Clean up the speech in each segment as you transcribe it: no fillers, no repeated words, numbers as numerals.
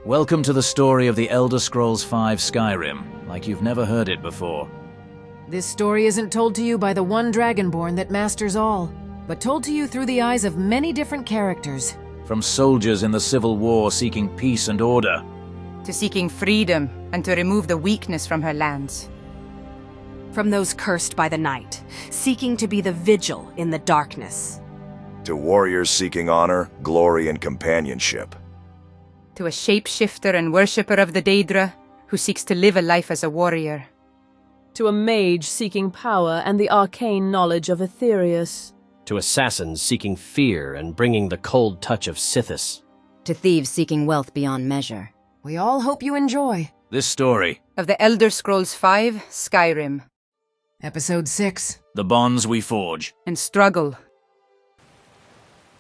Welcome to the story of the Elder Scrolls V Skyrim, like you've never heard it before. This story isn't told to you by the one Dragonborn that masters all, but told to you through the eyes of many different characters. From soldiers in the Civil War seeking peace and order, to seeking freedom and to remove the weakness from her lands. From those cursed by the night, seeking to be the vigil in the darkness. To warriors seeking honor, glory, and companionship. To a shapeshifter and worshipper of the Daedra who seeks to live a life as a warrior. To a mage seeking power and the arcane knowledge of Aetherius. To assassins seeking fear and bringing the cold touch of Sithis. To thieves seeking wealth beyond measure. We all hope you enjoy. this story, Of the Elder Scrolls V, Skyrim. Episode 6. the bonds we forge. And Struggle.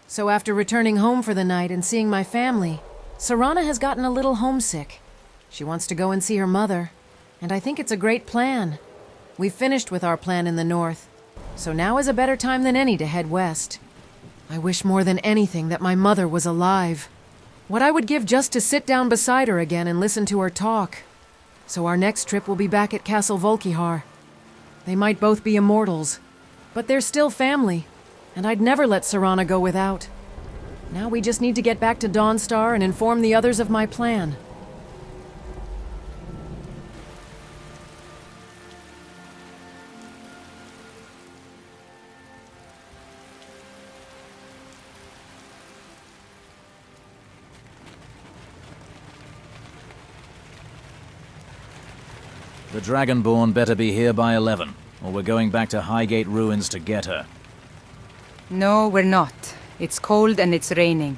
So after returning home for the night and seeing my family, Serana has gotten a little homesick. She wants to go and see her mother, and I think it's a great plan. We've finished with our plan in the north, so now is a better time than any to head west. I wish more than anything that my mother was alive. What I would give just to sit down beside her again and listen to her talk. So our next trip will be back at Castle Volkihar. They might both be immortals, but they're still family, and I'd never let Serana go without. Now we just need to get back to Dawnstar and inform the others of my plan. The Dragonborn better be here by 11, or we're going back to Highgate Ruins to get her. No, we're not. It's cold and it's raining.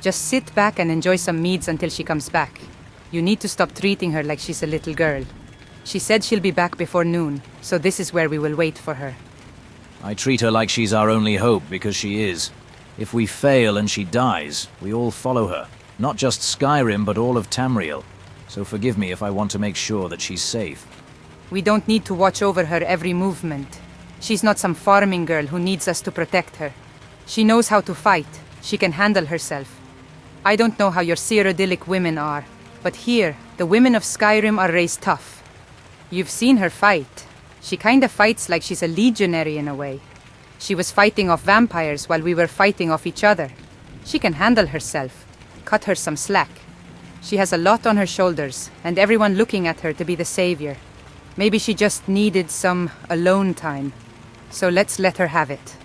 Just sit back and enjoy some meads until she comes back. You need to stop treating her like she's a little girl. She said she'll be back before noon, so this is where we will wait for her. I treat her like she's our only hope, because she is. If we fail and she dies, we all follow her. Not just Skyrim, but all of Tamriel. So forgive me if I want to make sure that she's safe. We don't need to watch over her every movement. She's not some farming girl who needs us to protect her. She knows how to fight. She can handle herself. I don't know how your Cyrodiilic women are, but here, the women of Skyrim are raised tough. You've seen her fight. She kinda fights like she's a legionary in a way. She was fighting off vampires while we were fighting off each other. She can handle herself. Cut her some slack. She has a lot on her shoulders, and everyone looking at her to be the savior. Maybe she just needed some alone time. So let's let her have it.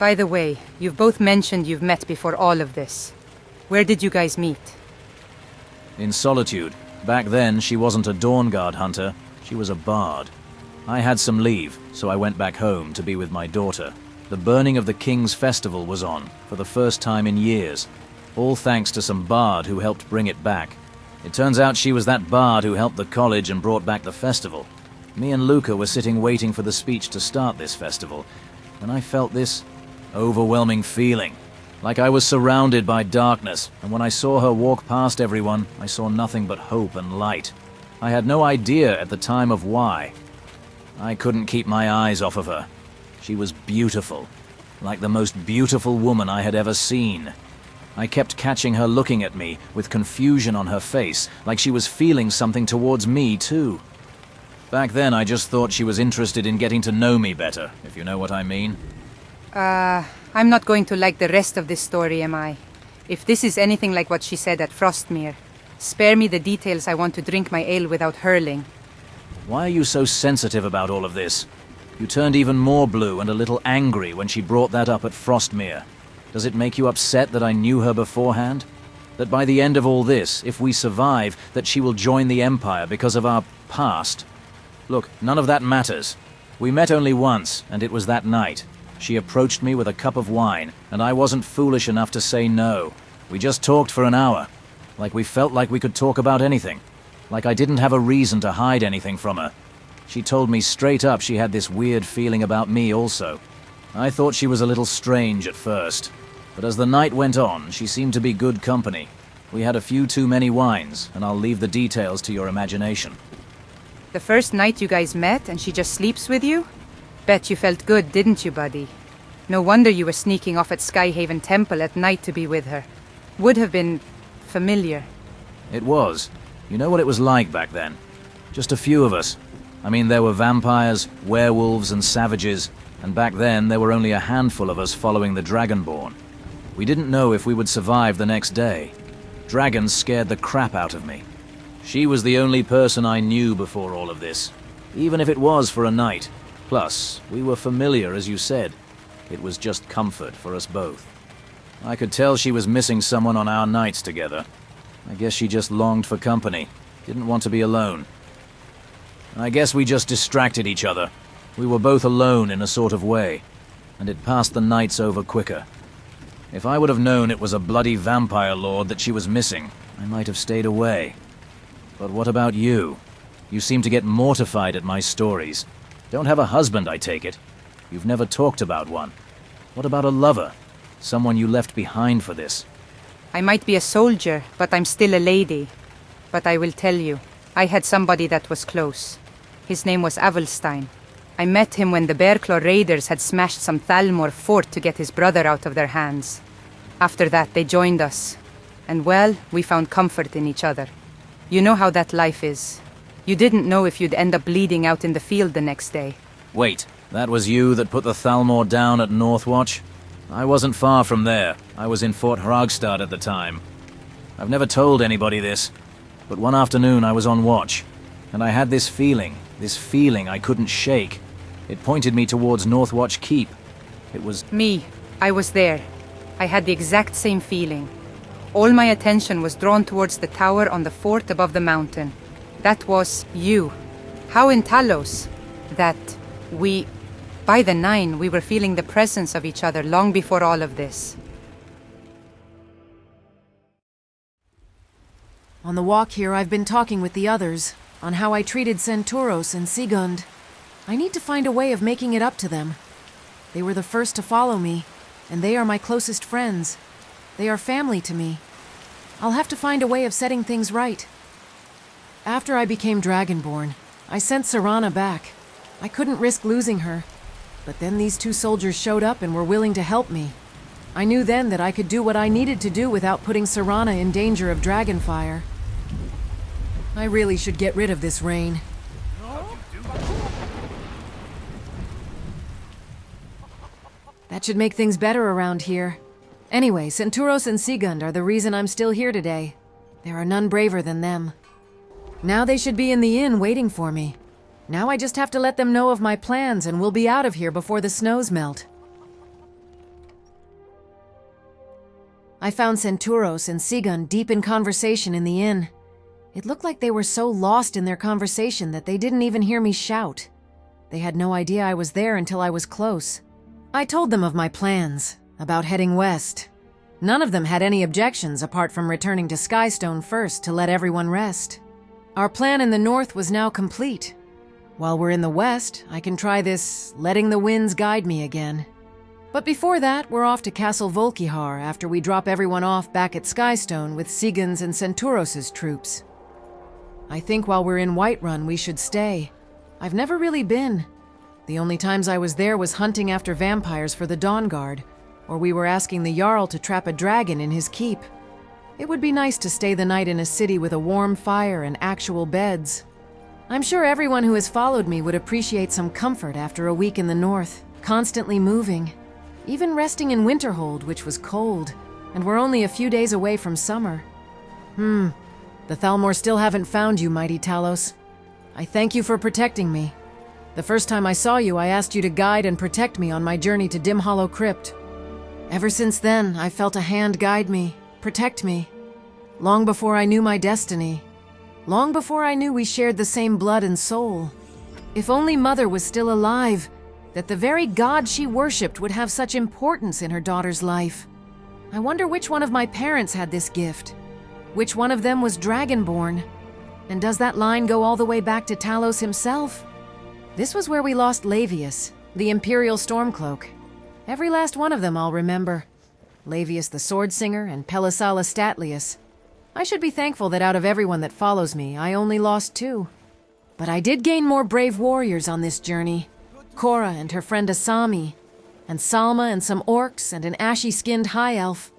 By the way, you've both mentioned you've met before all of this. Where did you guys meet? In Solitude. Back then, she wasn't a Dawnguard hunter, she was a bard. I had some leave, so I went back home to be with my daughter. The burning of the King's Festival was on, for the first time in years. All thanks to some bard who helped bring it back. It turns out she was that bard who helped the college and brought back the festival. Me and Luca were sitting waiting for the speech to start this festival, and I felt this overwhelming feeling, like I was surrounded by darkness, and when I saw her walk past everyone, I saw nothing but hope and light. I had no idea at the time of why. I couldn't keep my eyes off of her. She was beautiful, like the most beautiful woman I had ever seen. I kept catching her looking at me, with confusion on her face, like she was feeling something towards me too. Back then I just thought she was interested in getting to know me better, if you know what I mean. I'm not going to like the rest of this story, am I? If this is anything like what she said at Frostmere, spare me the details. I want to drink my ale without hurling. Why are you so sensitive about all of this? You turned even more blue and a little angry when she brought that up at Frostmere. Does it make you upset that I knew her beforehand? That by the end of all this, if we survive, that she will join the Empire because of our past? Look, none of that matters. We met only once, and it was that night. She approached me with a cup of wine, and I wasn't foolish enough to say no. We just talked for an hour. Like we felt like we could talk about anything. Like I didn't have a reason to hide anything from her. She told me straight up she had this weird feeling about me also. I thought she was a little strange at first, but as the night went on, she seemed to be good company. We had a few too many wines, and I'll leave the details to your imagination. The first night you guys met and she just sleeps with you? Bet you felt good, didn't you, buddy? No wonder you were sneaking off at Skyhaven Temple at night to be with her. Would have been familiar. It was. You know what it was like back then? Just a few of us. I mean, there were vampires, werewolves, and savages, and back then there were only a handful of us following the Dragonborn. We didn't know if we would survive the next day. Dragons scared the crap out of me. She was the only person I knew before all of this, even if it was for a night. Plus, we were familiar, as you said. It was just comfort for us both. I could tell she was missing someone on our nights together. I guess she just longed for company, didn't want to be alone. I guess we just distracted each other. We were both alone in a sort of way, and it passed the nights over quicker. If I would have known it was a bloody vampire lord that she was missing, I might have stayed away. But what about you? You seem to get mortified at my stories. Don't have a husband, I take it. You've never talked about one. What about a lover? Someone you left behind for this? I might be a soldier, but I'm still a lady. But I will tell you, I had somebody that was close. His name was Avelstein. I met him when the Bearclaw Raiders had smashed some Thalmor fort to get his brother out of their hands. After that, they joined us. And well, we found comfort in each other. You know how that life is. You didn't know if you'd end up bleeding out in the field the next day. Wait, that was you that put the Thalmor down at Northwatch? I wasn't far from there. I was in Fort Hragstad at the time. I've never told anybody this, but one afternoon I was on watch, and I had this feeling I couldn't shake. It pointed me towards Northwatch Keep. It was... Me. I was there. I had the exact same feeling. All my attention was drawn towards the tower on the fort above the mountain. That was you. How in Talos that we... By the 9, we were feeling the presence of each other long before all of this. On the walk here, I've been talking with the others on how I treated Senturos and Sigund. I need to find a way of making it up to them. They were the first to follow me, and they are my closest friends. They are family to me. I'll have to find a way of setting things right. After I became Dragonborn, I sent Serana back. I couldn't risk losing her. But then these 2 soldiers showed up and were willing to help me. I knew then that I could do what I needed to do without putting Serana in danger of dragonfire. I really should get rid of this rain. That should make things better around here. Anyway, Senturos and Sigund are the reason I'm still here today. There are none braver than them. Now they should be in the inn waiting for me. Now I just have to let them know of my plans and we'll be out of here before the snows melt. I found Senturos and Sigund deep in conversation in the inn. It looked like they were so lost in their conversation that they didn't even hear me shout. They had no idea I was there until I was close. I told them of my plans, about heading west. None of them had any objections apart from returning to Skystone first to let everyone rest. Our plan in the north was now complete. While we're in the west, I can try this letting the winds guide me again. But before that, we're off to Castle Volkihar after we drop everyone off back at Skystone with Sigund's and Senturos' troops. I think while we're in Whiterun, we should stay. I've never really been. The only times I was there was hunting after vampires for the Dawn Guard, or we were asking the Jarl to trap a dragon in his keep. It would be nice to stay the night in a city with a warm fire and actual beds. I'm sure everyone who has followed me would appreciate some comfort after a week in the north, constantly moving. Even resting in Winterhold, which was cold, and we're only a few days away from summer. The Thalmor still haven't found you, mighty Talos. I thank you for protecting me. The first time I saw you, I asked you to guide and protect me on my journey to Dim Hollow Crypt. Ever since then, I felt a hand guide me, protect me. Long before I knew my destiny. Long before I knew we shared the same blood and soul. If only Mother was still alive, that the very god she worshipped would have such importance in her daughter's life. I wonder which one of my parents had this gift. Which one of them was Dragonborn? And does that line go all the way back to Talos himself? This was where we lost Lavius, the Imperial Stormcloak. Every last one of them I'll remember. Lavius the Sword Singer and Pelisala Statlius. I should be thankful that out of everyone that follows me, I only lost 2. But I did gain more brave warriors on this journey. Cora and her friend Asami, and Salma and some orcs and an ashy-skinned high elf.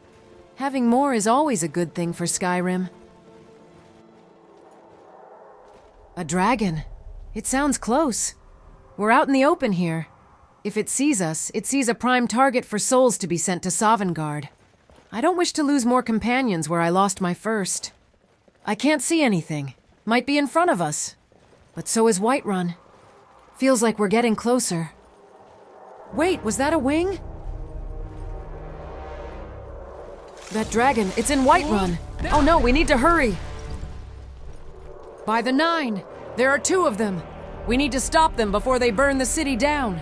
Having more is always a good thing for Skyrim. A dragon. It sounds close. We're out in the open here. If it sees us, it sees a prime target for souls to be sent to Sovngarde. I don't wish to lose more companions where I lost my first. I can't see anything. Might be in front of us. But so is Whiterun. Feels like we're getting closer. Wait, was that a wing? That dragon, it's in Whiterun. Oh no, we need to hurry. By the 9, there are 2 of them. We need to stop them before they burn the city down.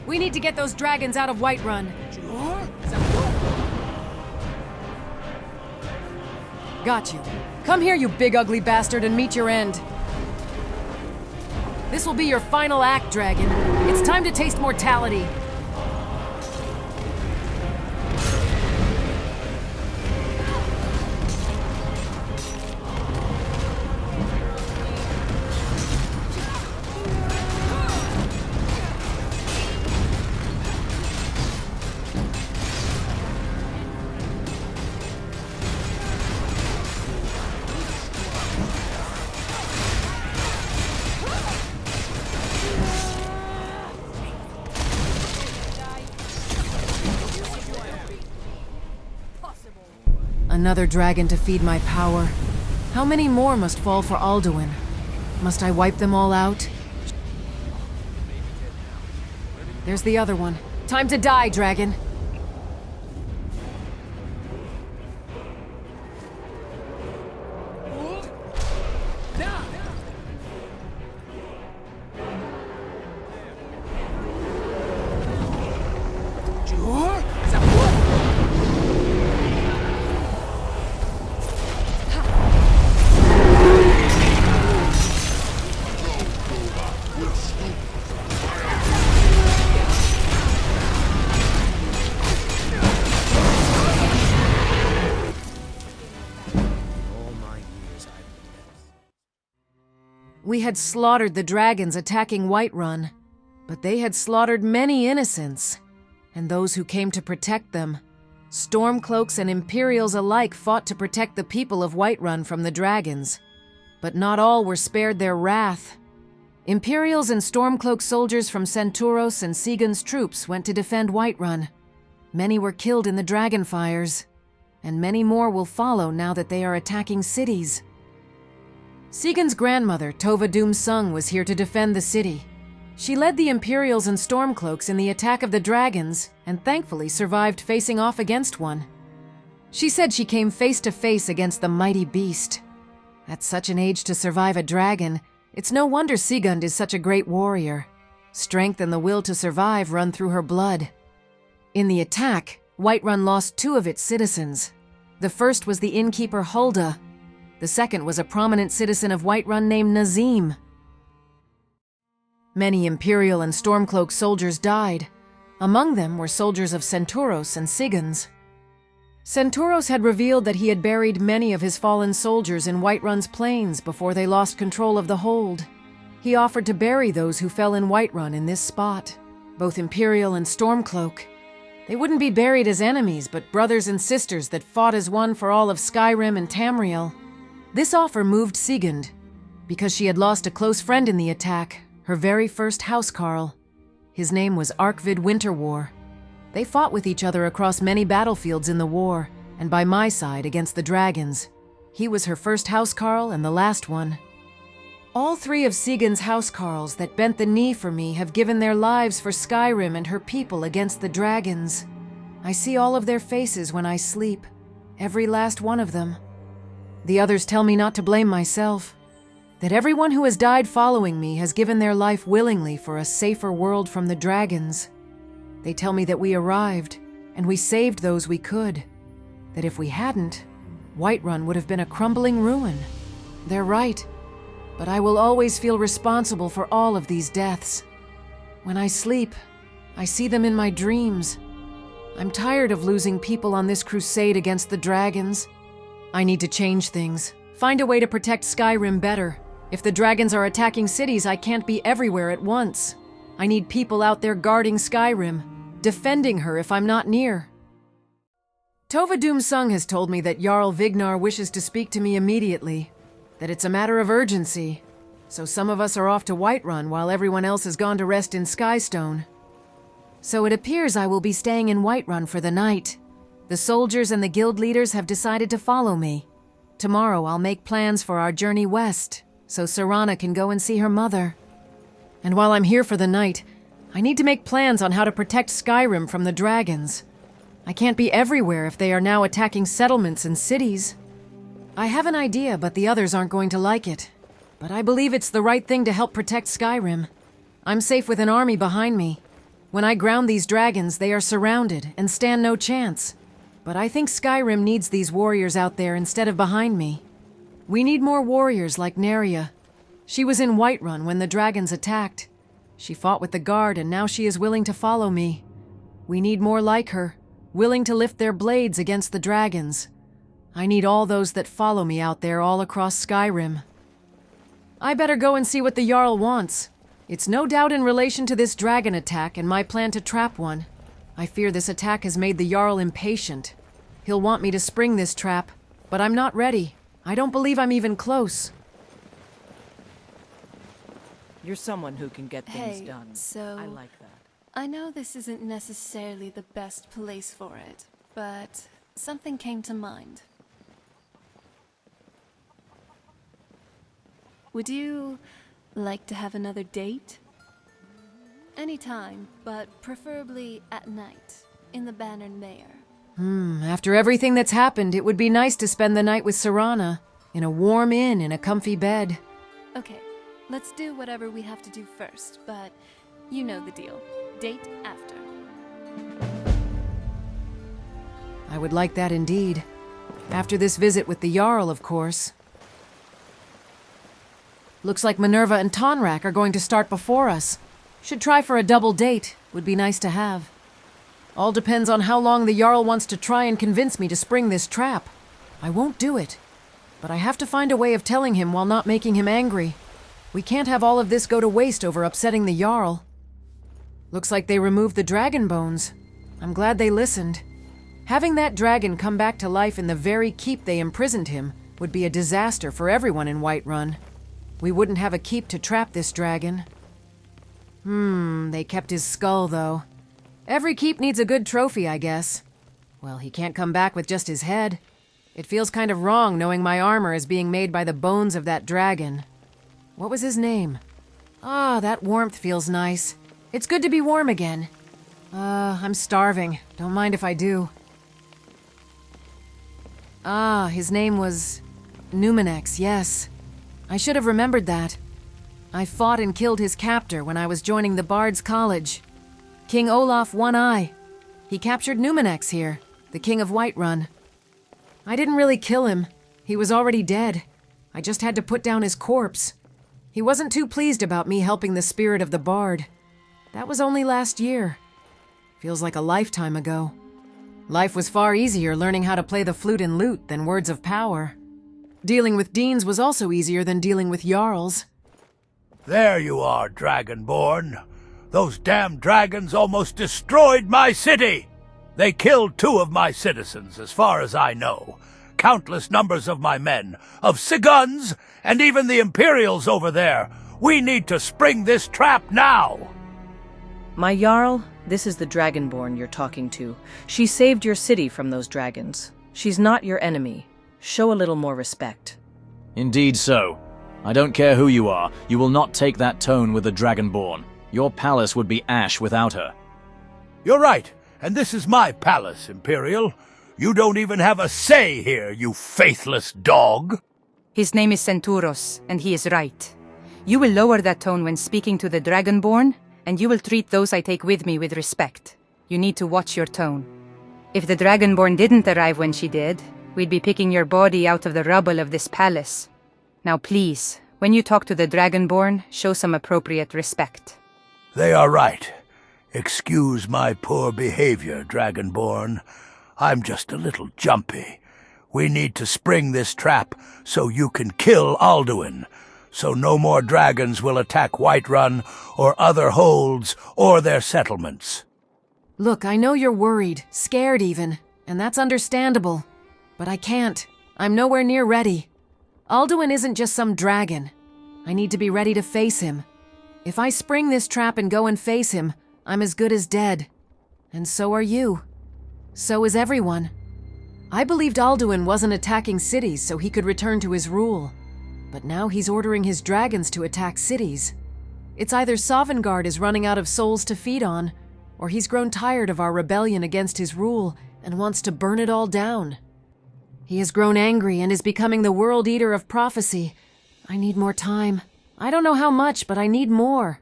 We need to get those dragons out of Whiterun. Got you. Come here, you big ugly bastard, and meet your end. This will be your final act, dragon. It's time to taste mortality. Another dragon to feed my power. How many more must fall for Alduin? Must I wipe them all out? There's the other one. Time to die, dragon. We had slaughtered the dragons attacking Whiterun, but they had slaughtered many innocents, and those who came to protect them. Stormcloaks and Imperials alike fought to protect the people of Whiterun from the dragons, but not all were spared their wrath. Imperials and Stormcloak soldiers from Senturos and Sigun's troops went to defend Whiterun. Many were killed in the dragon fires, and many more will follow now that they are attacking cities. Sigun's grandmother, Tova Doom Sung, was here to defend the city. She led the Imperials and Stormcloaks in the attack of the dragons, and thankfully survived facing off against one. She said she came face to face against the mighty beast. At such an age to survive a dragon, it's no wonder Sigund is such a great warrior. Strength and the will to survive run through her blood. In the attack, Whiterun lost 2 of its citizens. The first was the innkeeper Hulda. The second was a prominent citizen of Whiterun named Nazim. Many Imperial and Stormcloak soldiers died. Among them were soldiers of Senturos and Sigun's. Senturos had revealed that he had buried many of his fallen soldiers in Whiterun's plains before they lost control of the hold. He offered to bury those who fell in Whiterun in this spot, both Imperial and Stormcloak. They wouldn't be buried as enemies, but brothers and sisters that fought as one for all of Skyrim and Tamriel. This offer moved Sigund, because she had lost a close friend in the attack, her very first housecarl. His name was Arkvid Winterwar. They fought with each other across many battlefields in the war, and by my side against the dragons. He was her first housecarl and the last one. All 3 of Sigund's housecarls that bent the knee for me have given their lives for Skyrim and her people against the dragons. I see all of their faces when I sleep, every last one of them. The others tell me not to blame myself, that everyone who has died following me has given their life willingly for a safer world from the dragons. They tell me that we arrived, and we saved those we could, that if we hadn't, Whiterun would have been a crumbling ruin. They're right. But I will always feel responsible for all of these deaths. When I sleep, I see them in my dreams. I'm tired of losing people on this crusade against the dragons. I need to change things. Find a way to protect Skyrim better. If the dragons are attacking cities, I can't be everywhere at once. I need people out there guarding Skyrim, defending her if I'm not near. Tova Doomsung has told me that Jarl Vignar wishes to speak to me immediately, that it's a matter of urgency. So some of us are off to Whiterun while everyone else has gone to rest in Skystone. So it appears I will be staying in Whiterun for the night. The soldiers and the guild leaders have decided to follow me. Tomorrow I'll make plans for our journey west, so Serana can go and see her mother. And while I'm here for the night, I need to make plans on how to protect Skyrim from the dragons. I can't be everywhere if they are now attacking settlements and cities. I have an idea, but the others aren't going to like it. But I believe it's the right thing to help protect Skyrim. I'm safe with an army behind me. When I ground these dragons, they are surrounded and stand no chance. But I think Skyrim needs these warriors out there instead of behind me. We need more warriors like Neria. She was in Whiterun when the dragons attacked. She fought with the guard and now she is willing to follow me. We need more like her, willing to lift their blades against the dragons. I need all those that follow me out there all across Skyrim. I better go and see what the Jarl wants. It's no doubt in relation to this dragon attack and my plan to trap one. I fear this attack has made the Jarl impatient. He'll want me to spring this trap, but I'm not ready. I don't believe I'm even close. You're someone who can get things done. So I like that. I know this isn't necessarily the best place for it, but something came to mind. Would you like to have another date? Anytime, but preferably at night, in the Bannered Mare. After everything that's happened, it would be nice to spend the night with Serana, in a warm inn in a comfy bed. Okay, let's do whatever we have to do first, but you know the deal. Date after. I would like that indeed. After this visit with the Jarl, of course. Looks like Minerva and Tonrak are going to start before us. Should try for a double date. Would be nice to have. All depends on how long the Jarl wants to try and convince me to spring this trap. I won't do it. But I have to find a way of telling him while not making him angry. We can't have all of this go to waste over upsetting the Jarl. Looks like they removed the dragon bones. I'm glad they listened. Having that dragon come back to life in the very keep they imprisoned him would be a disaster for everyone in Whiterun. We wouldn't have a keep to trap this dragon. They kept his skull, though. Every keep needs a good trophy, I guess. Well, he can't come back with just his head. It feels kind of wrong knowing my armor is being made by the bones of that dragon. What was his name? Ah, that warmth feels nice. It's good to be warm again. I'm starving. Don't mind if I do. Ah, his name was Numenex, yes. I should have remembered that. I fought and killed his captor when I was joining the Bard's College. King Olaf One-Eye. He captured Numenex here, the king of Whiterun. I didn't really kill him. He was already dead. I just had to put down his corpse. He wasn't too pleased about me helping the spirit of the Bard. That was only last year. Feels like a lifetime ago. Life was far easier learning how to play the flute and lute than words of power. Dealing with Deans was also easier than dealing with Jarls. There you are, Dragonborn. Those damn dragons almost destroyed my city! They killed 2 of my citizens, as far as I know. Countless numbers of my men, of Siguns, and even the Imperials over there. We need to spring this trap now! My Jarl, this is the Dragonborn you're talking to. She saved your city from those dragons. She's not your enemy. Show a little more respect. Indeed so. I don't care who you are, you will not take that tone with the Dragonborn. Your palace would be ash without her. You're right, and this is my palace, Imperial. You don't even have a say here, you faithless dog. His name is Senturos, and he is right. You will lower that tone when speaking to the Dragonborn, and you will treat those I take with me with respect. You need to watch your tone. If the Dragonborn didn't arrive when she did, we'd be picking your body out of the rubble of this palace. Now please, when you talk to the Dragonborn, show some appropriate respect. They are right. Excuse my poor behavior, Dragonborn. I'm just a little jumpy. We need to spring this trap so you can kill Alduin, so no more dragons will attack Whiterun or other holds or their settlements. Look, I know you're worried, scared even, and that's understandable. But I can't. I'm nowhere near ready. Alduin isn't just some dragon. I need to be ready to face him. If I spring this trap and go and face him, I'm as good as dead. And so are you. So is everyone. I believed Alduin wasn't attacking cities so he could return to his rule. But now he's ordering his dragons to attack cities. It's either Sovngarde is running out of souls to feed on, or he's grown tired of our rebellion against his rule and wants to burn it all down. He has grown angry and is becoming the World Eater of Prophecy. I need more time. I don't know how much, but I need more.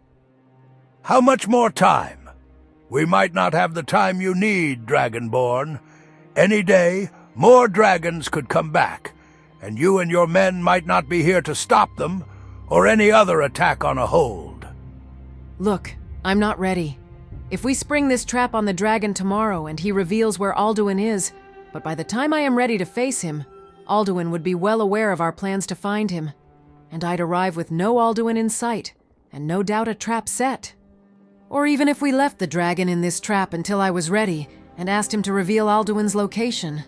How much more time? We might not have the time you need, Dragonborn. Any day, more dragons could come back, and you and your men might not be here to stop them, or any other attack on a hold. Look, I'm not ready. If we spring this trap on the dragon tomorrow and he reveals where Alduin is, but by the time I am ready to face him, Alduin would be well aware of our plans to find him, and I'd arrive with no Alduin in sight, and no doubt a trap set. Or even if we left the dragon in this trap until I was ready, and asked him to reveal Alduin's location.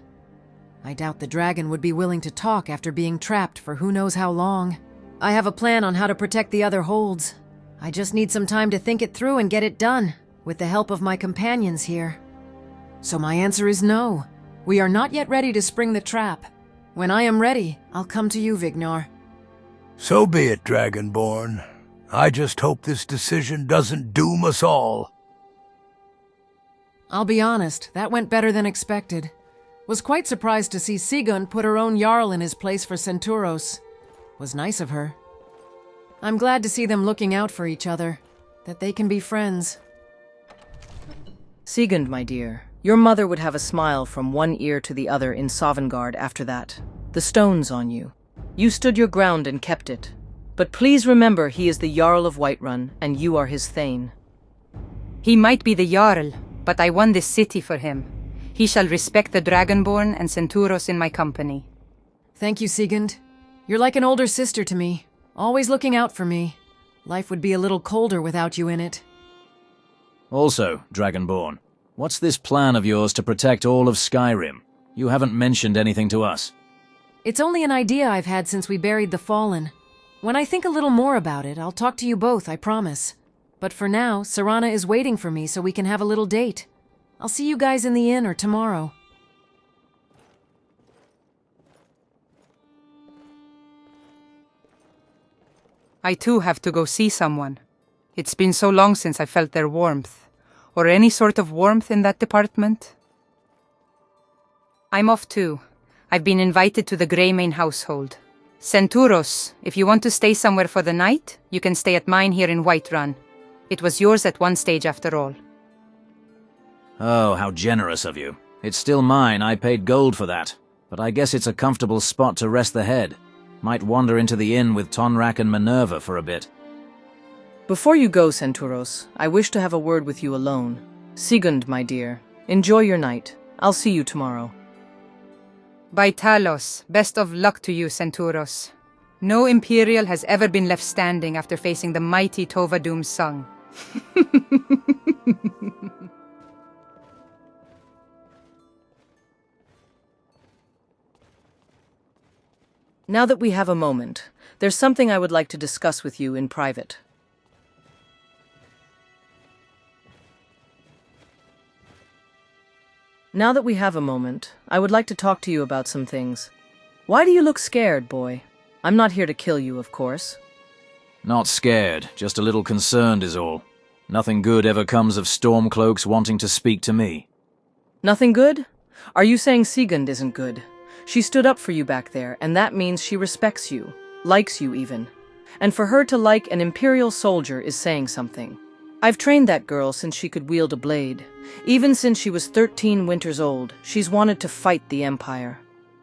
I doubt the dragon would be willing to talk after being trapped for who knows how long. I have a plan on how to protect the other holds. I just need some time to think it through and get it done, with the help of my companions here. So my answer is no. We are not yet ready to spring the trap. When I am ready, I'll come to you, Vignar. So be it, Dragonborn. I just hope this decision doesn't doom us all. I'll be honest, that went better than expected. Was quite surprised to see Sigund put her own Jarl in his place for Senturos. Was nice of her. I'm glad to see them looking out for each other, that they can be friends. Sigund, my dear, your mother would have a smile from one ear to the other in Sovngarde after that. The stone's on you. You stood your ground and kept it. But please remember he is the Jarl of Whiterun, and you are his Thane. He might be the Jarl, but I won this city for him. He shall respect the Dragonborn and Senturos in my company. Thank you, Sigund. You're like an older sister to me, always looking out for me. Life would be a little colder without you in it. Also, Dragonborn, what's this plan of yours to protect all of Skyrim? You haven't mentioned anything to us. It's only an idea I've had since we buried the Fallen. When I think a little more about it, I'll talk to you both, I promise. But for now, Serana is waiting for me so we can have a little date. I'll see you guys in the inn or tomorrow. I too have to go see someone. It's been so long since I felt their warmth. Or any sort of warmth in that department. I'm off too. I've been invited to the Greymane household. Senturos, if you want to stay somewhere for the night, you can stay at mine here in Whiterun. It was yours at one stage after all. Oh, how generous of you. It's still mine, I paid gold for that. But I guess it's a comfortable spot to rest the head. Might wander into the inn with Tonrak and Minerva for a bit. Before you go, Senturos, I wish to have a word with you alone. Sigund, my dear, enjoy your night. I'll see you tomorrow. By Talos, best of luck to you, Senturos. No Imperial has ever been left standing after facing the mighty Tovadum's Sung. Now that we have a moment, there's something I would like to discuss with you in private. Now that we have a moment, I would like to talk to you about some things. Why do you look scared, boy? I'm not here to kill you, of course. Not scared, just a little concerned is all. Nothing good ever comes of Stormcloaks wanting to speak to me. Nothing good? Are you saying Sigund isn't good? She stood up for you back there, and that means she respects you, likes you even. And for her to like an Imperial soldier is saying something. I've trained that girl since she could wield a blade. Even since she was 13 winters old, she's wanted to fight the Empire.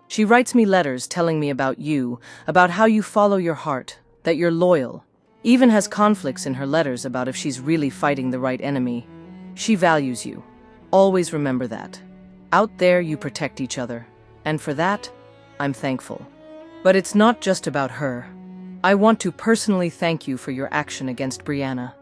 She writes me letters telling me about you, about how you follow your heart, that you're loyal. Even has conflicts in her letters about if she's really fighting the right enemy. She values you. Always remember that. Out there, you protect each other. And for that, I'm thankful. But it's not just about her. I want to personally thank you for your action against Brianna.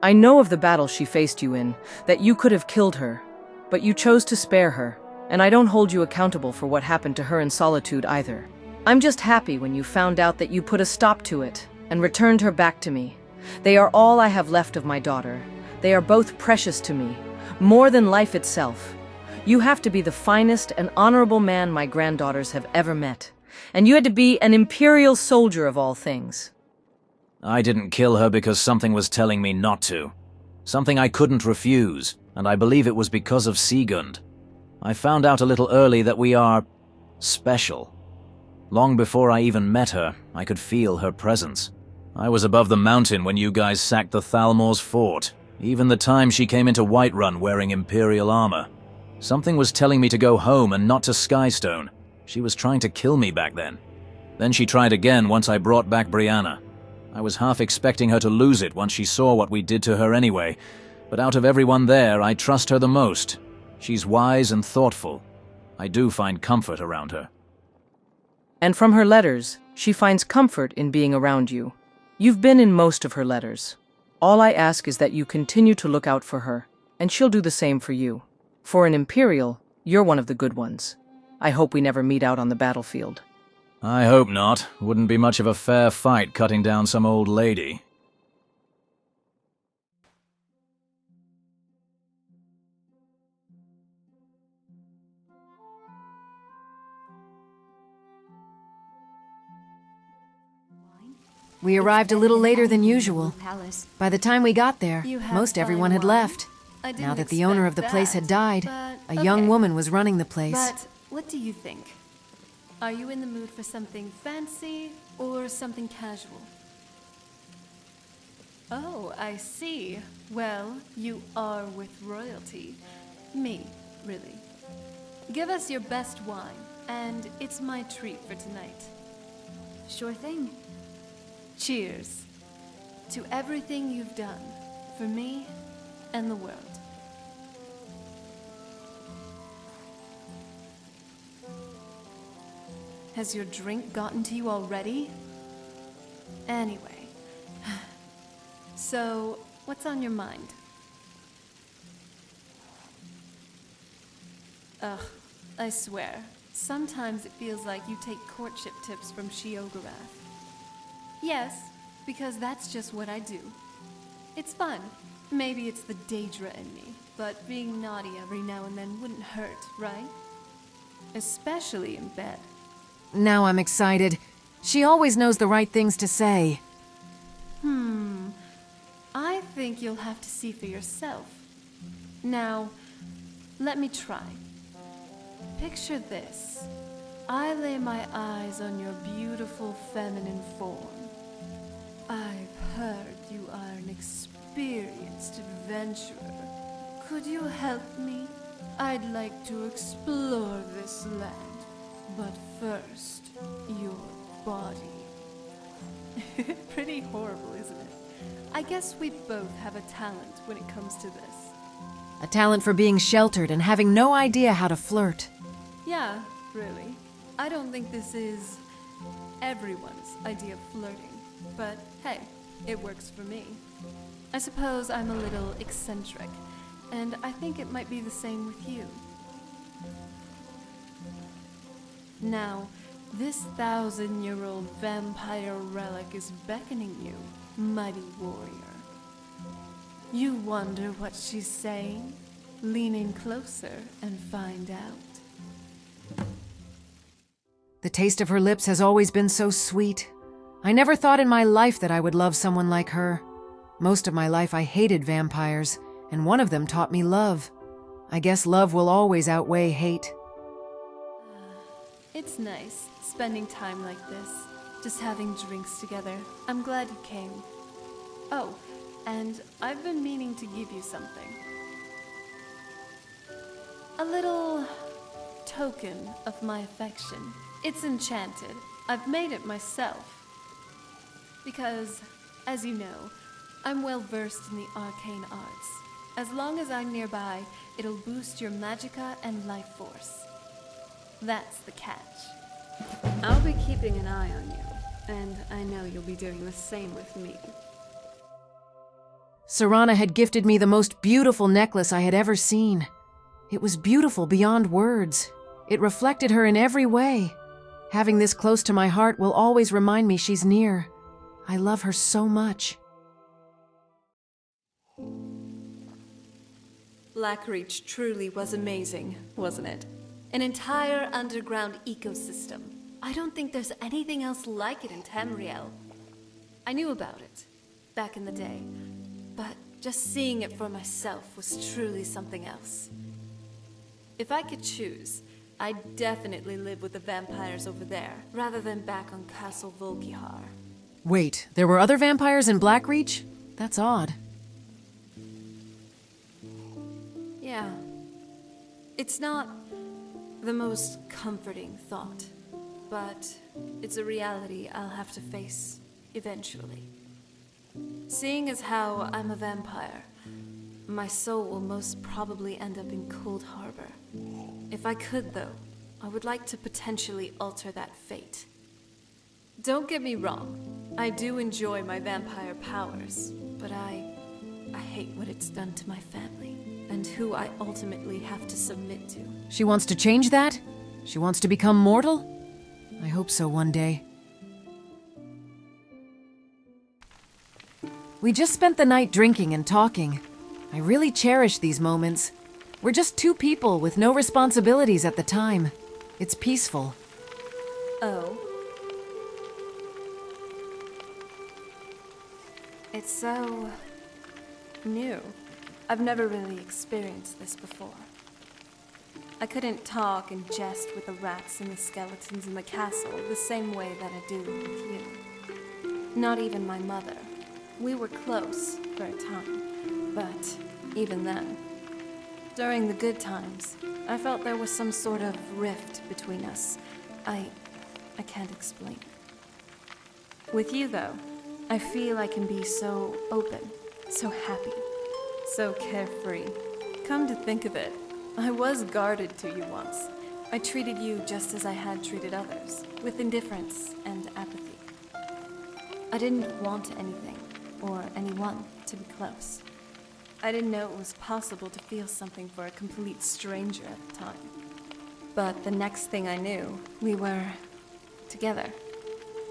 I know of the battle she faced you in, that you could have killed her, but you chose to spare her, and I don't hold you accountable for what happened to her in Solitude either. I'm just happy when you found out that you put a stop to it and returned her back to me. They are all I have left of my daughter. They are both precious to me, more than life itself. You have to be the finest and honorable man my granddaughters have ever met. And you had to be an Imperial soldier of all things. I didn't kill her because something was telling me not to. Something I couldn't refuse, and I believe it was because of Sigund. I found out a little early that we are special. Long before I even met her, I could feel her presence. I was above the mountain when you guys sacked the Thalmor's fort, even the time she came into Whiterun wearing Imperial armor. Something was telling me to go home and not to Skystone. She was trying to kill me back then. Then she tried again once I brought back Brianna. I was half expecting her to lose it once she saw what we did to her anyway, but out of everyone there, I trust her the most. She's wise and thoughtful. I do find comfort around her. And from her letters, she finds comfort in being around you. You've been in most of her letters. All I ask is that you continue to look out for her, and she'll do the same for you. For an Imperial, you're one of the good ones. I hope we never meet out on the battlefield. I hope not. Wouldn't be much of a fair fight cutting down some old lady. We arrived a little later than usual. By the time we got there, most everyone had left. Now that the owner of the place had died, a young woman was running the place. But what do you think? Are you in the mood for something fancy or something casual? Oh, I see. Well, you are with royalty. Me, really. Give us your best wine, and it's my treat for tonight. Sure thing. Cheers to everything you've done for me and the world. Has your drink gotten to you already? Anyway, so what's on your mind? Ugh, I swear, sometimes it feels like you take courtship tips from Sheogorath. Yes, because that's just what I do. It's fun. Maybe it's the Daedra in me, but being naughty every now and then wouldn't hurt, right? Especially in bed. Now I'm excited. She always knows the right things to say. I think you'll have to see for yourself. Now, let me try. Picture this. I lay my eyes on your beautiful feminine form. I've heard you are an experienced adventurer. Could you help me? I'd like to explore this land. But first, your body. Pretty horrible, isn't it? I guess we both have a talent when it comes to this. A talent for being sheltered and having no idea how to flirt. Yeah, really. I don't think this is everyone's idea of flirting. But hey, it works for me. I suppose I'm a little eccentric, and I think it might be the same with you. Now, this 1,000-year-old vampire relic is beckoning you, mighty warrior. You wonder what she's saying? Lean in closer and find out. The taste of her lips has always been so sweet. I never thought in my life that I would love someone like her. Most of my life I hated vampires, and one of them taught me love. I guess love will always outweigh hate. It's nice, spending time like this, just having drinks together. I'm glad you came. Oh, and I've been meaning to give you something. A little token of my affection. It's enchanted. I've made it myself. Because, as you know, I'm well versed in the arcane arts. As long as I'm nearby, it'll boost your magicka and life force. That's the catch. I'll be keeping an eye on you, and I know you'll be doing the same with me. Serana had gifted me the most beautiful necklace I had ever seen. It was beautiful beyond words. It reflected her in every way. Having this close to my heart will always remind me she's near. I love her so much. Blackreach truly was amazing, wasn't it? An entire underground ecosystem. I don't think there's anything else like it in Tamriel. I knew about it, back in the day, but just seeing it for myself was truly something else. If I could choose, I'd definitely live with the vampires over there, rather than back on Castle Volkihar. Wait, there were other vampires in Blackreach? That's odd. Yeah. It's not the most comforting thought, but it's a reality I'll have to face eventually. Seeing as how I'm a vampire, my soul will most probably end up in Cold Harbor. If I could, though, I would like to potentially alter that fate. Don't get me wrong, I do enjoy my vampire powers, but I hate what it's done to my family, and who I ultimately have to submit to. She wants to change that? She wants to become mortal? I hope so one day. We just spent the night drinking and talking. I really cherish these moments. We're just two people with no responsibilities at the time. It's peaceful. Oh. It's so new. I've never really experienced this before. I couldn't talk and jest with the rats and the skeletons in the castle the same way that I do with you. Not even my mother. We were close for a time, but even then, during the good times, I felt there was some sort of rift between us. I can't explain. With you, though, I feel I can be so open, so happy, so carefree. Come to think of it, I was guarded to you once. I treated you just as I had treated others, with indifference and apathy. I didn't want anything, or anyone, to be close. I didn't know it was possible to feel something for a complete stranger at the time. But the next thing I knew, we were together,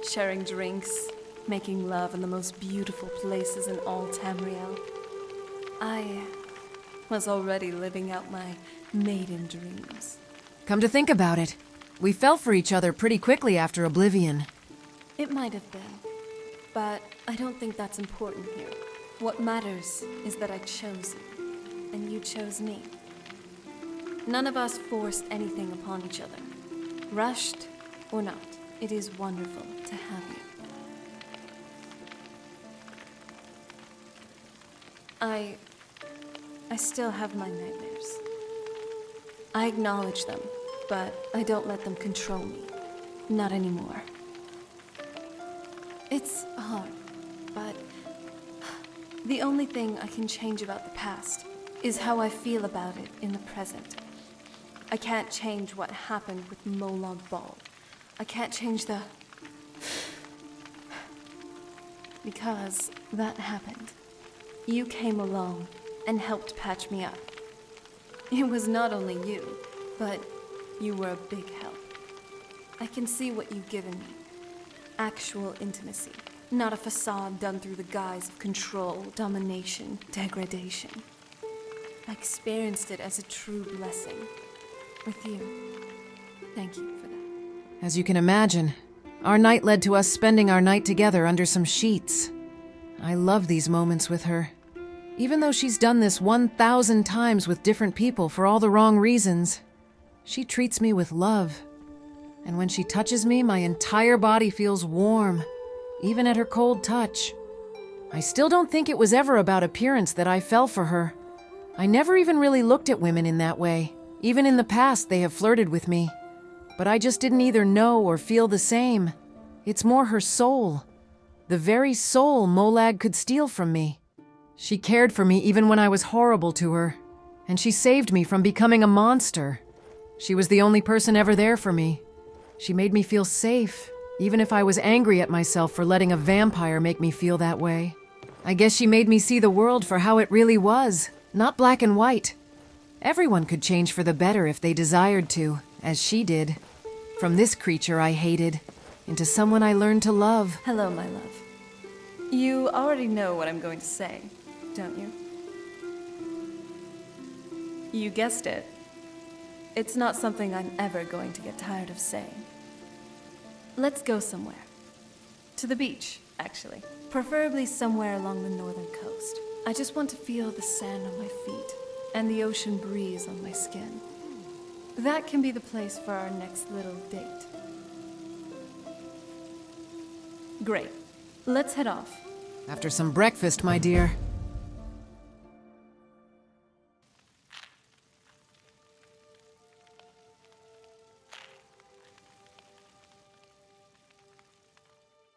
sharing drinks, making love in the most beautiful places in all Tamriel. I was already living out my maiden dreams. Come to think about it, we fell for each other pretty quickly after Oblivion. It might have been, but I don't think that's important here. What matters is that I chose you, and you chose me. None of us forced anything upon each other. Rushed or not, it is wonderful to have you. I still have my nightmares. I acknowledge them, but I don't let them control me. Not anymore. It's hard, but the only thing I can change about the past is how I feel about it in the present. I can't change what happened with Molag Bal. I can't change the... because that happened. You came along and helped patch me up. It was not only you, but you were a big help. I can see what you've given me. Actual intimacy, not a facade done through the guise of control, domination, degradation. I experienced it as a true blessing. With you. Thank you for that. As you can imagine, our night led to us spending our night together under some sheets. I love these moments with her. Even though she's done this 1,000 times with different people for all the wrong reasons, she treats me with love. And when she touches me, my entire body feels warm, even at her cold touch. I still don't think it was ever about appearance that I fell for her. I never even really looked at women in that way. Even in the past, they have flirted with me. But I just didn't either know or feel the same. It's more her soul. The very soul Molag could steal from me. She cared for me even when I was horrible to her. And she saved me from becoming a monster. She was the only person ever there for me. She made me feel safe, even if I was angry at myself for letting a vampire make me feel that way. I guess she made me see the world for how it really was, not black and white. Everyone could change for the better if they desired to, as she did. From this creature I hated, into someone I learned to love. Hello, my love. You already know what I'm going to say, don't you? You guessed it. It's not something I'm ever going to get tired of saying. Let's go somewhere. To the beach, actually. Preferably somewhere along the northern coast. I just want to feel the sand on my feet and the ocean breeze on my skin. That can be the place for our next little date. Great. Let's head off. After some breakfast, my dear.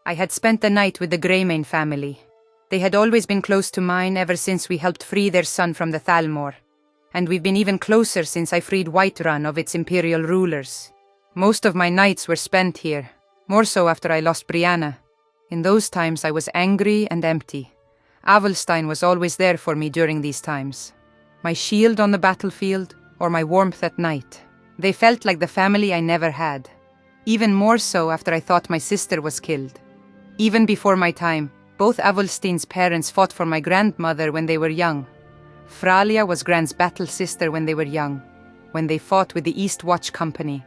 I had spent the night with the Greymane family. They had always been close to mine ever since we helped free their son from the Thalmor. And we've been even closer since I freed Whiterun of its Imperial rulers. Most of my nights were spent here, more so after I lost Brianna. In those times I was angry and empty. Avelstein was always there for me during these times. My shield on the battlefield, or my warmth at night. They felt like the family I never had. Even more so after I thought my sister was killed. Even before my time, both Avelstein's parents fought for my grandmother when they were young. Fralia was Gran's battle sister when they were young, when they fought with the East Watch Company.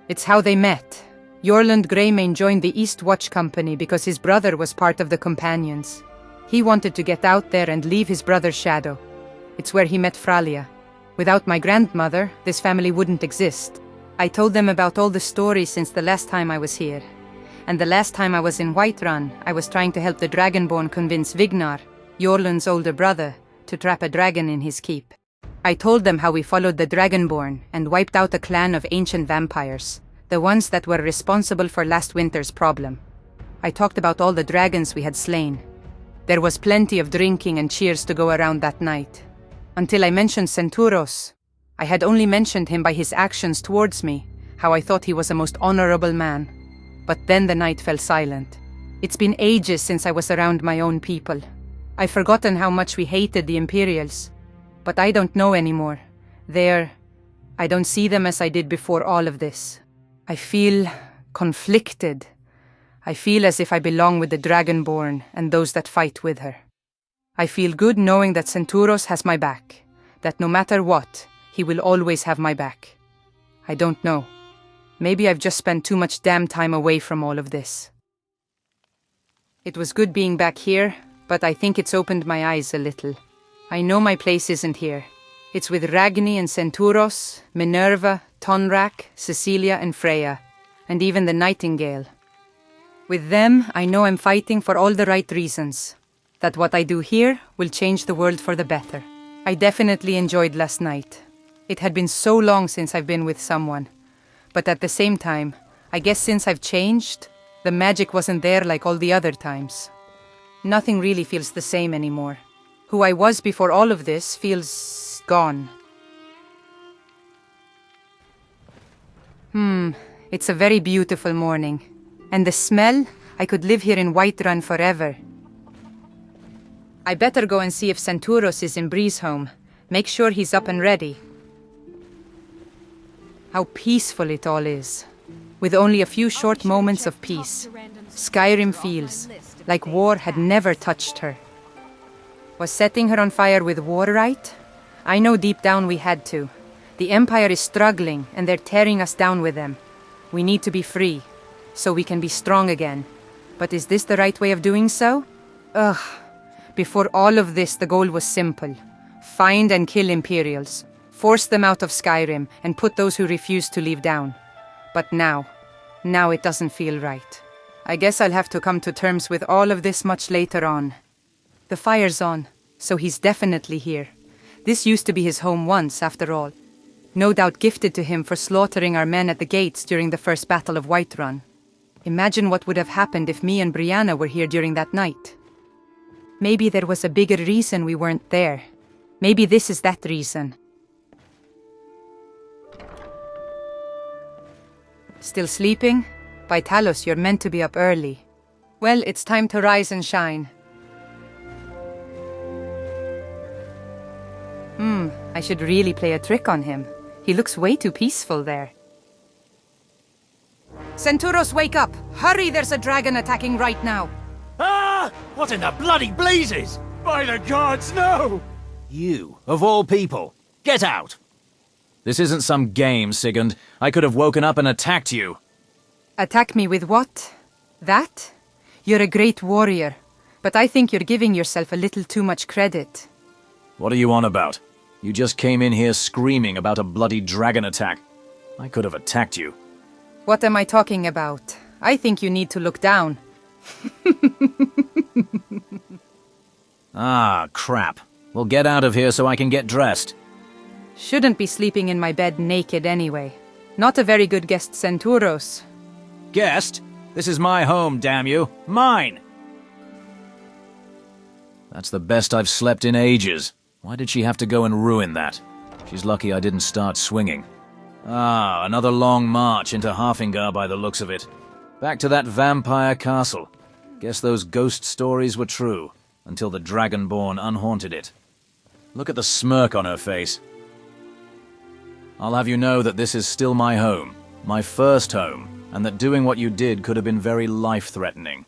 It's how they met. Jorlund Greymane joined the East Watch Company because his brother was part of the Companions. He wanted to get out there and leave his brother's shadow. It's where he met Fralia. Without my grandmother, this family wouldn't exist. I told them about all the stories since the last time I was here. And the last time I was in Whiterun, I was trying to help the Dragonborn convince Vignar, Jorlund's older brother, to trap a dragon in his keep. I told them how we followed the Dragonborn and wiped out a clan of ancient vampires, the ones that were responsible for last winter's problem. I talked about all the dragons we had slain. There was plenty of drinking and cheers to go around that night. Until I mentioned Senturos. I had only mentioned him by his actions towards me, how I thought he was a most honorable man. But then the night fell silent. It's been ages since I was around my own people. I've forgotten how much we hated the Imperials. But I don't know anymore. I don't see them as I did before all of this. I feel conflicted. I feel as if I belong with the Dragonborn and those that fight with her. I feel good knowing that Senturos has my back. That no matter what, he will always have my back. I don't know. Maybe I've just spent too much damn time away from all of this. It was good being back here, but I think it's opened my eyes a little. I know my place isn't here. It's with Ragni and Senturos, Minerva, Tonrak, Cecilia and Freya, and even the Nightingale. With them, I know I'm fighting for all the right reasons. That what I do here will change the world for the better. I definitely enjoyed last night. It had been so long since I've been with someone. But at the same time, I guess since I've changed, the magic wasn't there like all the other times. Nothing really feels the same anymore. Who I was before all of this feels gone. It's a very beautiful morning. And the smell, I could live here in Whiterun forever. I better go and see if Senturos is in Bree's home. Make sure he's up and ready. How peaceful it all is. With only a few short moments of peace. Skyrim feels like war had never touched her. Was setting her on fire with war right? I know deep down we had to. The Empire is struggling and they're tearing us down with them. We need to be free, so we can be strong again. But is this the right way of doing so? Before all of this, the goal was simple. Find and kill Imperials. Force them out of Skyrim and put those who refuse to leave down. But now it doesn't feel right. I guess I'll have to come to terms with all of this much later on. The fire's on, so he's definitely here. This used to be his home once, after all. No doubt gifted to him for slaughtering our men at the gates during the first Battle of Whiterun. Imagine what would have happened if me and Brianna were here during that night. Maybe there was a bigger reason we weren't there. Maybe this is that reason. Still sleeping? By Talos, you're meant to be up early. Well, it's time to rise and shine. I should really play a trick on him. He looks way too peaceful there. Senturos, wake up! Hurry, there's a dragon attacking right now! Ah! What in the bloody blazes? By the gods, no! You, of all people, get out! This isn't some game, Sigurd. I could have woken up and attacked you. Attack me with what? That? You're a great warrior, but I think you're giving yourself a little too much credit. What are you on about? You just came in here screaming about a bloody dragon attack. I could have attacked you. What am I talking about? I think you need to look down. Ah, crap. Well, get out of here so I can get dressed. Shouldn't be sleeping in my bed naked anyway. Not a very good guest, Senturos. Guest? This is my home, damn you. Mine! That's the best I've slept in ages. Why did she have to go and ruin that? She's lucky I didn't start swinging. Ah, another long march into Harfingar by the looks of it. Back to that vampire castle. Guess those ghost stories were true, until the Dragonborn unhaunted it. Look at the smirk on her face. I'll have you know that this is still my home, my first home, and that doing what you did could have been very life-threatening.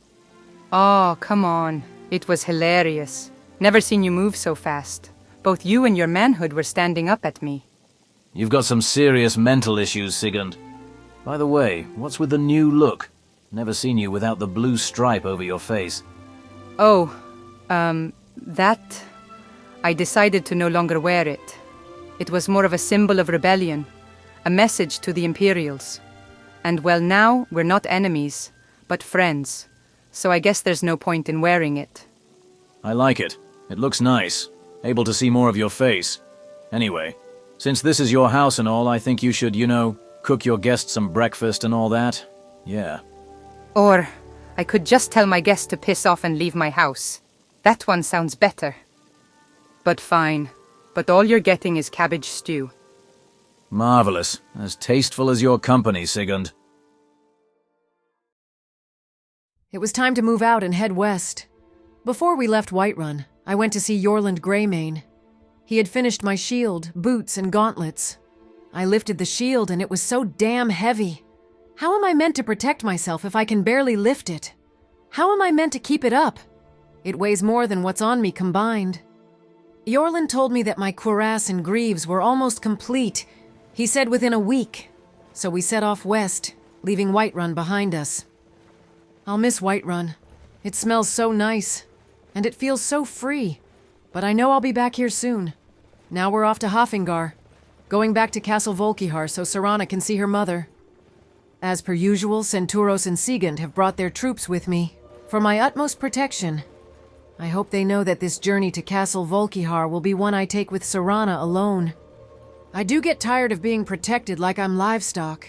Oh, come on. It was hilarious. Never seen you move so fast. Both you and your manhood were standing up at me. You've got some serious mental issues, Sigurd. By the way, what's with the new look? Never seen you without the blue stripe over your face. Oh, that... I decided to no longer wear it. It was more of a symbol of rebellion, a message to the Imperials. And well, now we're not enemies, but friends, so I guess there's no point in wearing it. I like it. It looks nice. Able to see more of your face. Anyway, since this is your house and all, I think you should, cook your guests some breakfast and all that. Yeah. Or I could just tell my guests to piss off and leave my house. That one sounds better. But fine. But all you're getting is cabbage stew. Marvelous. As tasteful as your company, Sigurd. It was time to move out and head west. Before we left Whiterun, I went to see Yorland Greymane. He had finished my shield, boots, and gauntlets. I lifted the shield and it was so damn heavy. How am I meant to protect myself if I can barely lift it? How am I meant to keep it up? It weighs more than what's on me combined. Yorland told me that my cuirass and greaves were almost complete. He said within a week. So we set off west, leaving Whiterun behind us. I'll miss Whiterun. It smells so nice, and it feels so free. But I know I'll be back here soon. Now we're off to Harfingar, going back to Castle Volkihar so Serana can see her mother. As per usual, Senturos and Sigurd have brought their troops with me, for my utmost protection. I hope they know that this journey to Castle Volkihar will be one I take with Serana alone. I do get tired of being protected like I'm livestock,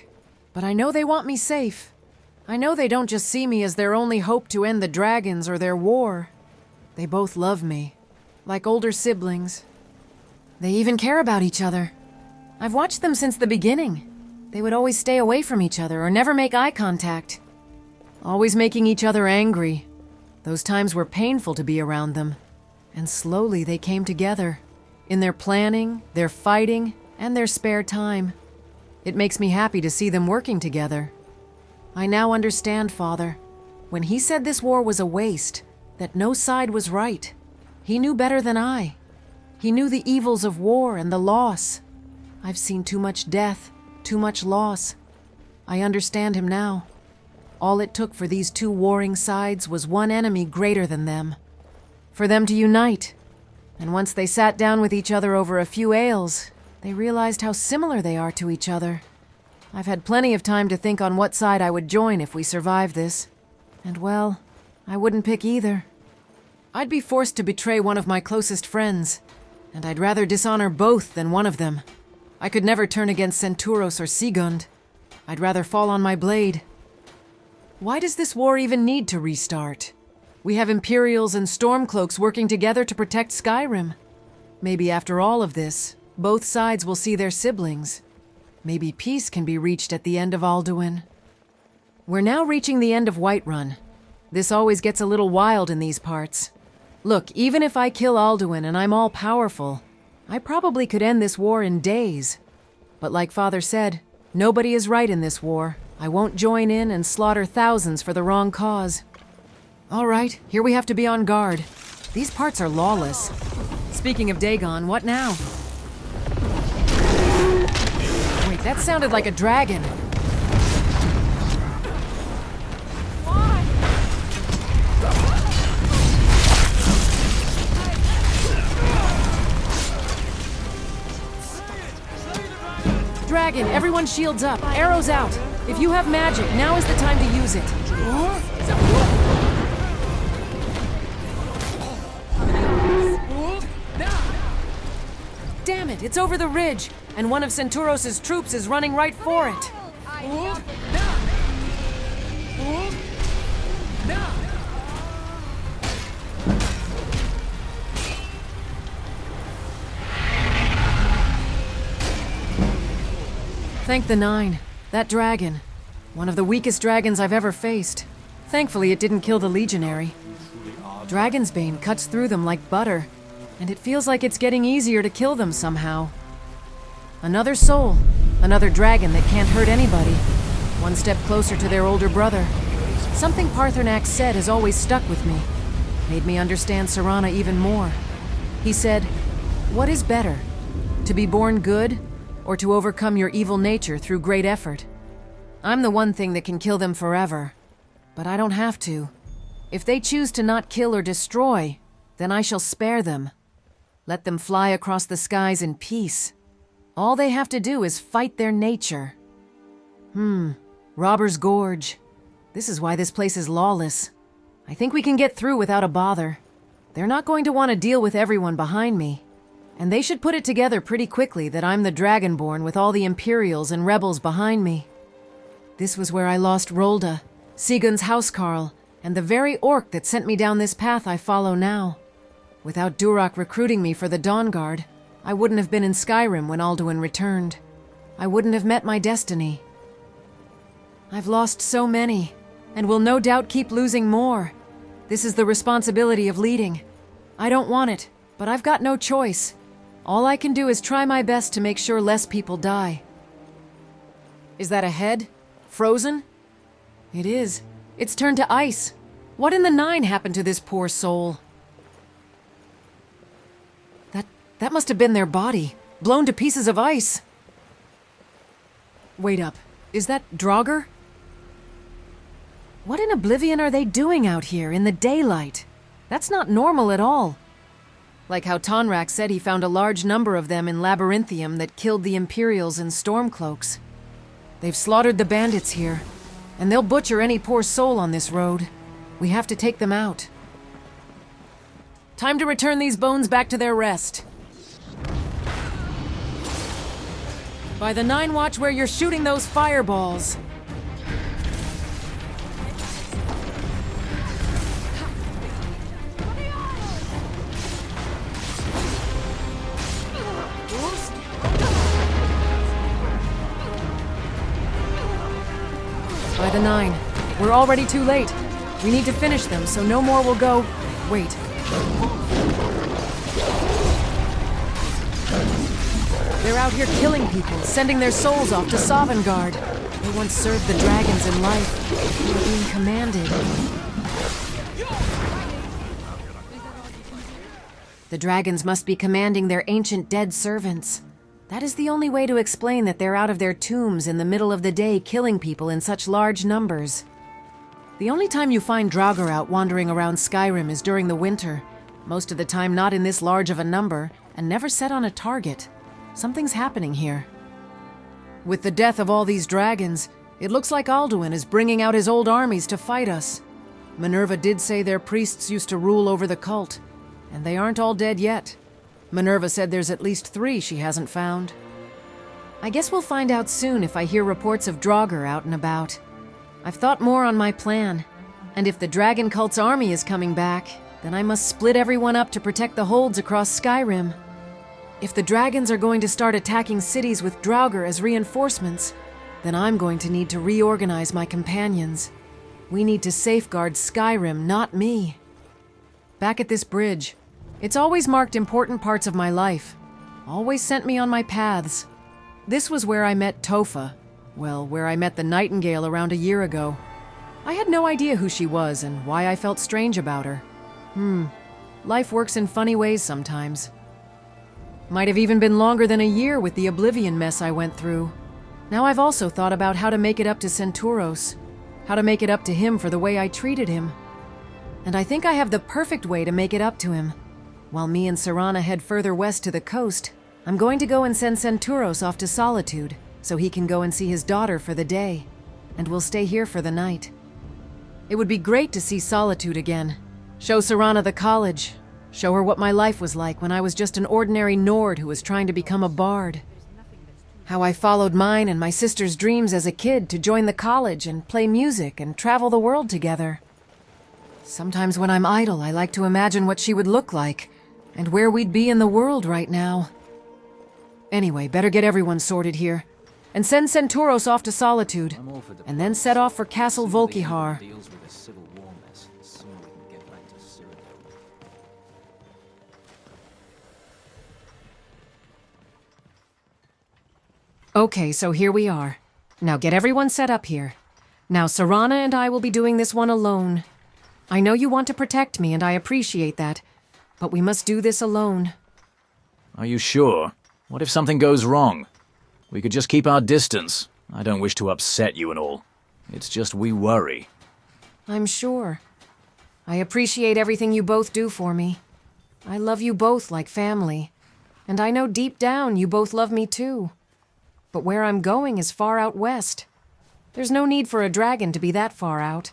but I know they want me safe. I know they don't just see me as their only hope to end the dragons or their war. They both love me, like older siblings. They even care about each other. I've watched them since the beginning. They would always stay away from each other or never make eye contact. Always making each other angry. Those times were painful to be around them. And slowly they came together. In their planning, their fighting, and their spare time. It makes me happy to see them working together. I now understand, Father. When he said this war was a waste, that no side was right, he knew better than I. He knew the evils of war and the loss. I've seen too much death, too much loss. I understand him now. All it took for these two warring sides was one enemy greater than them. For them to unite. And once they sat down with each other over a few ales, they realized how similar they are to each other. I've had plenty of time to think on what side I would join if we survive this. And well, I wouldn't pick either. I'd be forced to betray one of my closest friends, and I'd rather dishonor both than one of them. I could never turn against Senturos or Sigund. I'd rather fall on my blade. Why does this war even need to restart? We have Imperials and Stormcloaks working together to protect Skyrim. Maybe after all of this, both sides will see their siblings. Maybe peace can be reached at the end of Alduin. We're now reaching the end of Whiterun. This always gets a little wild in these parts. Look, even if I kill Alduin and I'm all-powerful, I probably could end this war in days. But like Father said, nobody is right in this war. I won't join in and slaughter thousands for the wrong cause. All right, here we have to be on guard. These parts are lawless. Speaking of Dagon, what now? Wait, that sounded like a dragon. Dragon, everyone shields up. Arrows out. If you have magic, now is the time to use it. Damn it, it's over the ridge, and one of Senturos' troops is running right for it. Thank the Nine. That dragon. One of the weakest dragons I've ever faced. Thankfully, it didn't kill the legionary. Dragon's Bane cuts through them like butter, and it feels like it's getting easier to kill them somehow. Another soul. Another dragon that can't hurt anybody. One step closer to their older brother. Something Paarthurnax said has always stuck with me. Made me understand Serana even more. He said, "What is better? To be born good, or to overcome your evil nature through great effort? I'm the one thing that can kill them forever, but I don't have to. If they choose to not kill or destroy, then I shall spare them. Let them fly across the skies in peace. All they have to do is fight their nature." Robber's Gorge. This is why this place is lawless. I think we can get through without a bother. They're not going to want to deal with everyone behind me. And they should put it together pretty quickly that I'm the Dragonborn with all the Imperials and rebels behind me. This was where I lost Rolda, Sigund's housecarl, and the very orc that sent me down this path I follow now. Without Durak recruiting me for the Dawn Guard, I wouldn't have been in Skyrim when Alduin returned. I wouldn't have met my destiny. I've lost so many, and will no doubt keep losing more. This is the responsibility of leading. I don't want it, but I've got no choice. All I can do is try my best to make sure less people die. Is that a head? Frozen? It is. It's turned to ice. What in the Nine happened to this poor soul? That must have been their body, blown to pieces of ice. Wait up. Is that Draugr? What in Oblivion are they doing out here in the daylight? That's not normal at all. Like how Tonrak said he found a large number of them in Labyrinthium that killed the Imperials and Stormcloaks. They've slaughtered the bandits here, and they'll butcher any poor soul on this road. We have to take them out. Time to return these bones back to their rest. By the Nine Watch where you're shooting those fireballs. By the Nine. We're already too late. We need to finish them, so no more will go... Wait. They're out here killing people, sending their souls off to Sovngarde. They once served the dragons in life. They were being commanded. The dragons must be commanding their ancient dead servants. That is the only way to explain that they're out of their tombs in the middle of the day killing people in such large numbers. The only time you find Draugr out wandering around Skyrim is during the winter. Most of the time not in this large of a number, and never set on a target. Something's happening here. With the death of all these dragons, it looks like Alduin is bringing out his old armies to fight us. Minerva did say their priests used to rule over the cult, and they aren't all dead yet. Minerva said there's at least 3 she hasn't found. I guess we'll find out soon if I hear reports of Draugr out and about. I've thought more on my plan, and if the Dragon Cult's army is coming back, then I must split everyone up to protect the holds across Skyrim. If the dragons are going to start attacking cities with Draugr as reinforcements, then I'm going to need to reorganize my companions. We need to safeguard Skyrim, not me. Back at this bridge, it's always marked important parts of my life, always sent me on my paths. This was where I met Topha, well, where I met the Nightingale around a year ago. I had no idea who she was and why I felt strange about her. Life works in funny ways sometimes. Might have even been longer than a year with the Oblivion mess I went through. Now I've also thought about how to make it up to Senturos, how to make it up to him for the way I treated him. And I think I have the perfect way to make it up to him. While me and Serana head further west to the coast, I'm going to go and send Senturos off to Solitude, so he can go and see his daughter for the day, and we'll stay here for the night. It would be great to see Solitude again, show Serana the college, show her what my life was like when I was just an ordinary Nord who was trying to become a bard. How I followed mine and my sister's dreams as a kid to join the college and play music and travel the world together. Sometimes when I'm idle, I like to imagine what she would look like and where we'd be in the world right now. Anyway, better get everyone sorted here and send Senturos off to Solitude, and then set off for Castle Volkihar. Okay, so here we are. Now get everyone set up here. Now Serana and I will be doing this one alone. I know you want to protect me and I appreciate that, but we must do this alone. Are you sure? What if something goes wrong? We could just keep our distance. I don't wish to upset you and all. It's just we worry. I'm sure. I appreciate everything you both do for me. I love you both like family. And I know deep down you both love me too. But where I'm going is far out west. There's no need for a dragon to be that far out.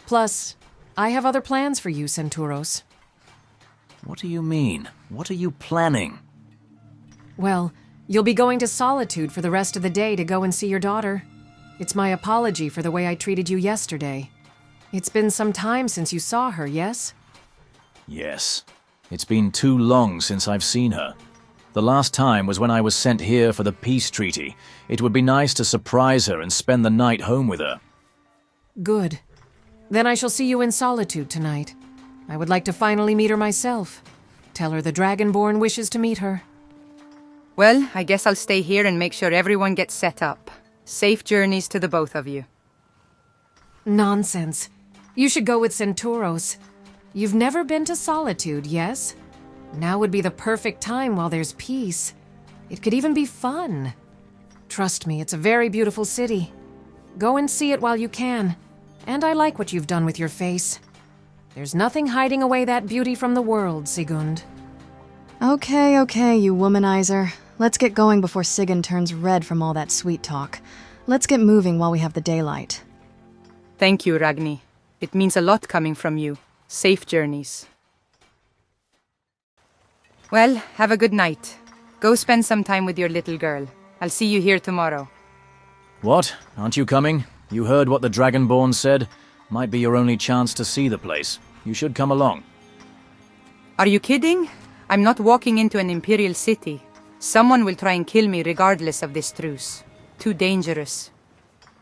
Plus, I have other plans for you, Senturos. What do you mean? What are you planning? Well, you'll be going to Solitude for the rest of the day to go and see your daughter. It's my apology for the way I treated you yesterday. It's been some time since you saw her, yes? Yes. It's been too long since I've seen her. The last time was when I was sent here for the peace treaty. It would be nice to surprise her and spend the night home with her. Good. Then I shall see you in Solitude tonight. I would like to finally meet her myself. Tell her the Dragonborn wishes to meet her. Well, I guess I'll stay here and make sure everyone gets set up. Safe journeys to the both of you. Nonsense. You should go with Senturos. You've never been to Solitude, yes? Now would be the perfect time while there's peace. It could even be fun. Trust me, it's a very beautiful city. Go and see it while you can. And I like what you've done with your face. There's nothing hiding away that beauty from the world, Sigund. Okay, you womanizer. Let's get going before Sigund turns red from all that sweet talk. Let's get moving while we have the daylight. Thank you, Ragni. It means a lot coming from you. Safe journeys. Well, have a good night. Go spend some time with your little girl. I'll see you here tomorrow. What? Aren't you coming? You heard what the Dragonborn said? Might be your only chance to see the place. You should come along. Are you kidding? I'm not walking into an Imperial city. Someone will try and kill me regardless of this truce. Too dangerous.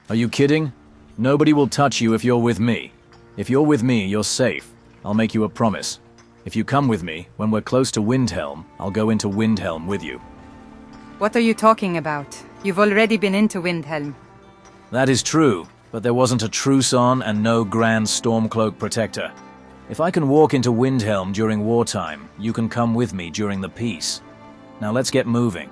Are you kidding? Nobody will touch you if you're with me. If you're with me, you're safe. I'll make you a promise. If you come with me, when we're close to Windhelm, I'll go into Windhelm with you. What are you talking about? You've already been into Windhelm. That is true, but there wasn't a truce on and no grand Stormcloak protector. If I can walk into Windhelm during wartime, you can come with me during the peace. Now let's get moving.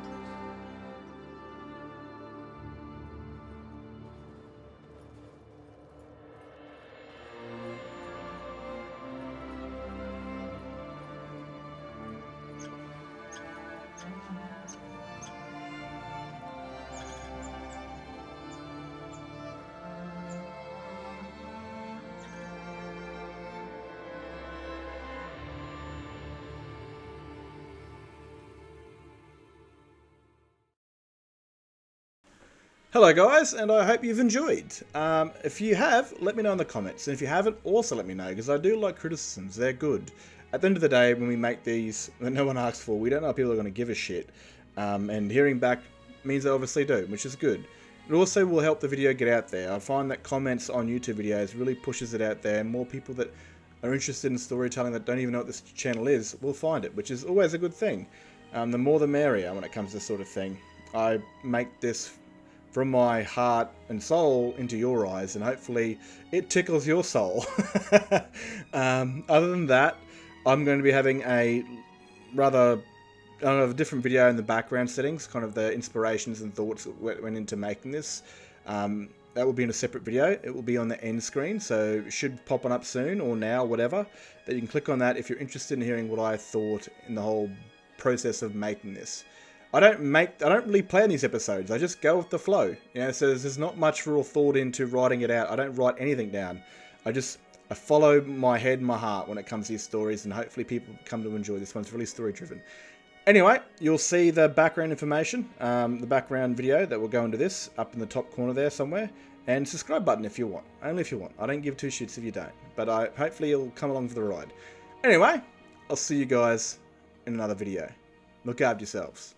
Hello guys, and I hope you've enjoyed. If you have, let me know in the comments, and if you haven't, also let me know, because I do like criticisms, they're good. At the end of the day, when we make these that no one asks for, we don't know if people are going to give a shit, and hearing back means they obviously do, which is good. It also will help the video get out there. I find that comments on YouTube videos really pushes it out there, and more people that are interested in storytelling that don't even know what this channel is will find it, which is always a good thing. The more the merrier when it comes to this sort of thing. I make this from my heart and soul into your eyes, and hopefully it tickles your soul. Other than that, I'm going to be having a rather, I don't know, a different video in the background settings, kind of the inspirations and thoughts that went into making this. That will be in a separate video. It will be on the end screen, so it should pop on up soon, or now, whatever. That you can click on that if you're interested in hearing what I thought in the whole process of making this. I don't really plan these episodes. I just go with the flow. You know, so there's not much real thought into writing it out. I don't write anything down. I follow my head and my heart when it comes to these stories, and hopefully people come to enjoy this. One's really story driven. Anyway, you'll see the background information, the background video that will go into this up in the top corner there somewhere, and subscribe button if you want. Only if you want. I don't give two shits if you don't, but hopefully you'll come along for the ride. Anyway, I'll see you guys in another video. Look after yourselves.